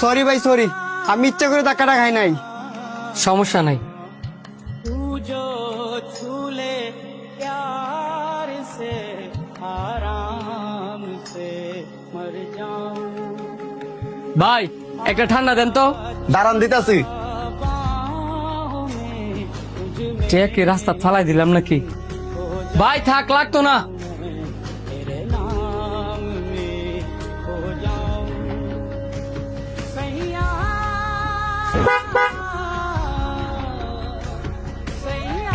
Sorry ভাই sorry, আমি ইচ্ছা করে টাকাটা খাই নাই। সমস্যা নাই। ভাই একটা ঠান্ডা দেন তো। দাঁড়ান দিতাছি। চেক কি রাস্তা ফালাই দিলাম নাকি? ভাই থাক, লাগতো না।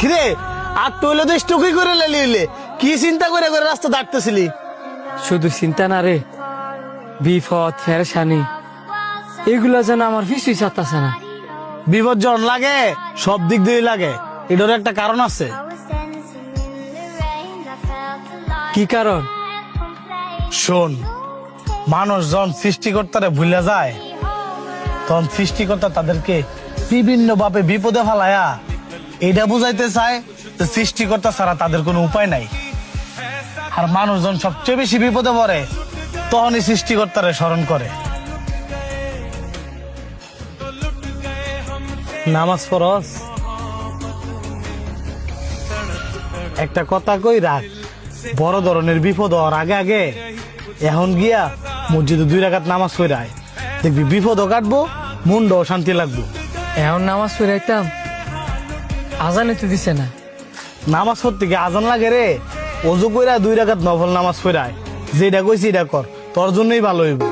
কিরে আর তুইলে তো স্টুকি করে লেলিলে, কি চিন্তা করে করে রাস্তা দাঁড়তেছিলি? শুধু চিন্তা না রে, বিপদ ফেরেশানি এগুলো যেন আমার কিছুই চাচ্ছে না। বিপদ যখন লাগে সব দিক দিয়ে লাগে, এটার একটা কারণ আছে। কি কারণ? শোন, মানুষ যখন সৃষ্টিকর্তারে ভুলে যায় তখন সৃষ্টিকর্তা তাদেরকে বিভিন্ন ভাবে বিপদে ফেলায়া এটা বুঝাইতে চায় যে সৃষ্টিকর্তা ছাড়া তাদের কোনো উপায় নাই। আর মানুষ যখন সবচেয়ে বেশি বিপদে পড়ে তখনই সৃষ্টিকর্তারে স্মরণ করে। নামাজ ফরজ, একটা কথা কই রাখ, বড় ধরনের বিপদ হওয়ার আগে আগে এখন গিয়া মসজিদে 2 রাকাত নামাজ পড়ে আয়, দেখবি বিপদও কাটবো, মনটাও শান্তি লাগবো। এখন নামাজ পড়াইতাম, আজানে তো দিছে না। নামাজ পড়তে গিয়ে আজান লাগে রে, অজু কইরা 2 রাকাত নফল নামাজ পড়ে আয়, যেটা কইছি এটা কর, তোর জন্যই ভালো হইব।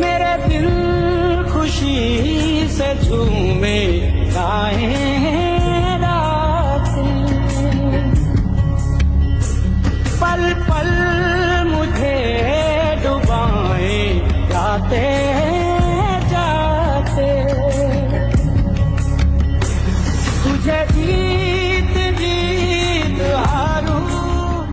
मेरे दिल खुशी से झूमे गाए रातें, पल पल मुझे डुबाए जाते जाते, तुझे जी